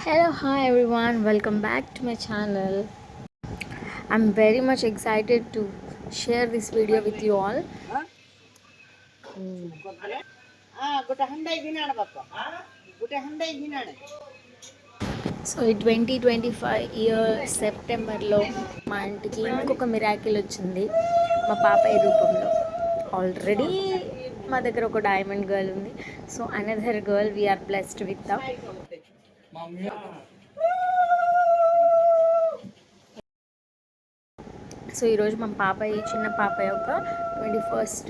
Hello, hi everyone, welcome back to my channel. I'm very much excited to share this video with you all. So ఈ 2025 year సెప్టెంబర్లో మా ఇంటికి ఇంకొక miracle వచ్చింది మా పాపయ్య రూపంలో. ఆల్రెడీ మా దగ్గర ఒక డైమండ్ గర్ల్ ఉంది. So another girl we're blessed with the. So ఈరోజు మా పాపయ్య చిన్న పాపయ్య యొక్క 21st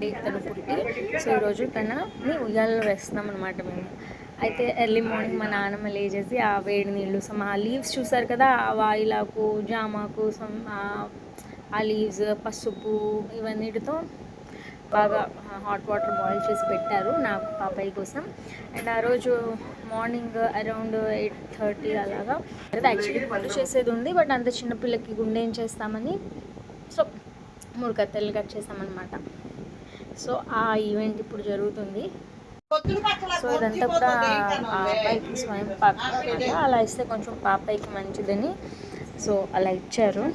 డే తను పుట్టి. సో ఈరోజు తనని ఉయ్యాలలో వేస్తున్నాం అనమాట మేము. అయితే ఎర్లీ మార్నింగ్ మా నాన్నమ్మ లేచేసి ఆ వేడి నీళ్ళు ఆ లీవ్స్ చూసారు కదా, ఆ వాయిలాకు జామాకు ఆ లీవ్స్ పసుపు ఇవన్నిటితో బాగా హాట్ వాటర్ బాయిల్ చేసి పెట్టారు నాకు పాపయ్య కోసం. అండ్ ఆ రోజు మార్నింగ్ అరౌండ్ 8:30 అలాగా. అయితే యాక్చువల్లీ పట్టు చేసేది ఉంది, బట్ అంత చిన్నపిల్లకి గుండె ఏం చేస్తామని సో 3 కత్తెలు కట్ చేసామన్నమాట. సో ఆ ఈవెంట్ ఇప్పుడు జరుగుతుంది. సో ఇదంతా కూడా ఆ అబ్బాయికి స్వయం పాక అనమాట. అలా ఇస్తే కొంచెం పాపయ్యకి మంచిదని సో అలా ఇచ్చారు.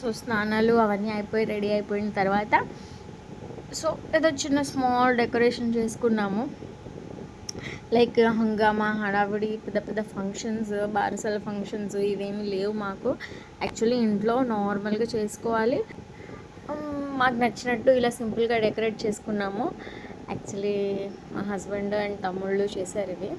సో స్నానాలు అవన్నీ అయిపోయి రెడీ అయిపోయిన తర్వాత సో ఏదో చిన్న స్మాల్ డెకరేషన్ చేసుకున్నాము. లైక్ హంగామా హడావిడి పెద్ద పెద్ద ఫంక్షన్స్ బారసాల ఫంక్షన్స్ ఇవేమీ లేవు మాకు. యాక్చువల్లీ ఇంట్లో నార్మల్గా చేసుకోవాలి. మాకు నచ్చినట్టు ఇలా సింపుల్గా డెకరేట్ చేసుకున్నాము. యాక్చువల్లీ మా హస్బెండ్ అండ్ తమ్ముళ్ళు చేశారు ఇవి.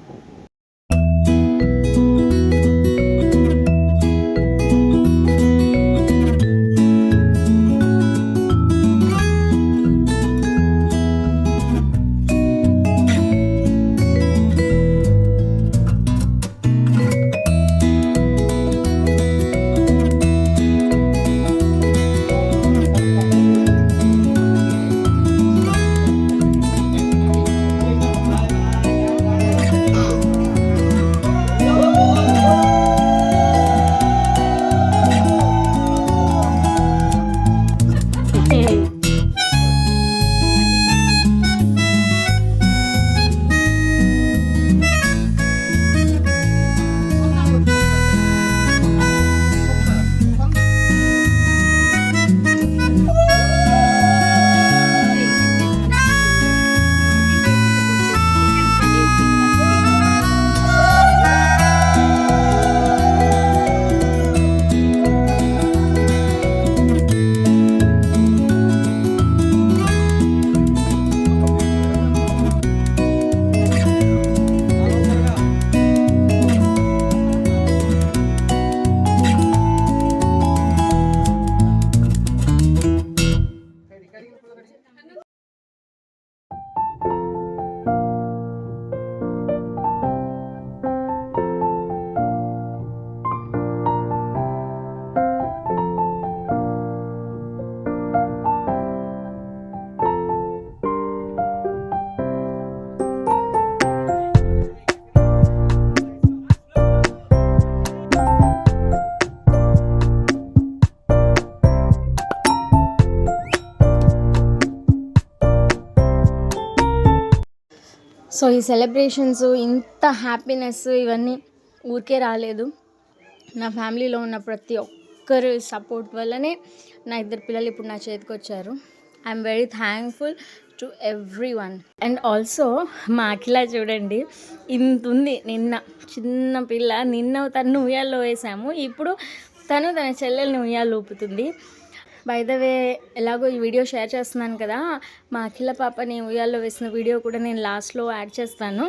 సో ఈ సెలబ్రేషన్స్ ఇంత హ్యాపీనెస్ ఇవన్నీ ఊరికే రాలేదు. నా ఫ్యామిలీలో ఉన్న ప్రతి ఒక్కరు సపోర్ట్ వల్లనే నా 2 పిల్లలు ఇప్పుడు నా చేతికి వచ్చారు. I'm very thankful to every one. And also మా అఖిల చూడండి ఇంత ఉంది. నిన్న చిన్న పిల్ల, నిన్న తను ఉయ్యాల్లో వేసాము, ఇప్పుడు తను తన చెల్లెల్ని ఉయ్యాలు ఊపుతుంది. బై ద వే ఎలాగో ఈ వీడియో షేర్ చేస్తున్నాను కదా, మా అఖిల పాపని ఉయ్యాల్లో వేసిన వీడియో కూడా నేను లాస్ట్లో యాడ్ చేస్తాను.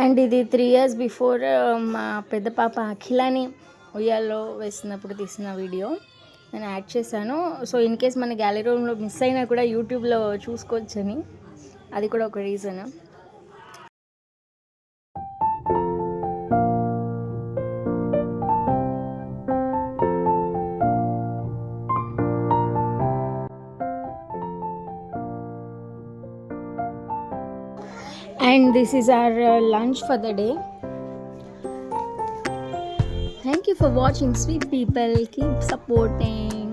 అండ్ ఇది 3 years బిఫోర్ మా పెద్ద పాప అఖిలని ఉయ్యాల్లో వేసినప్పుడు తీసిన వీడియో నేను యాడ్ చేశాను. సో ఇన్ కేస్ మన గ్యాలరీ రూమ్లో మిస్ అయినా కూడా యూట్యూబ్లో చూసుకోవచ్చని, అది కూడా ఒక reason. And this is our lunch for the day. Thank you for watching, sweet people. Keep supporting.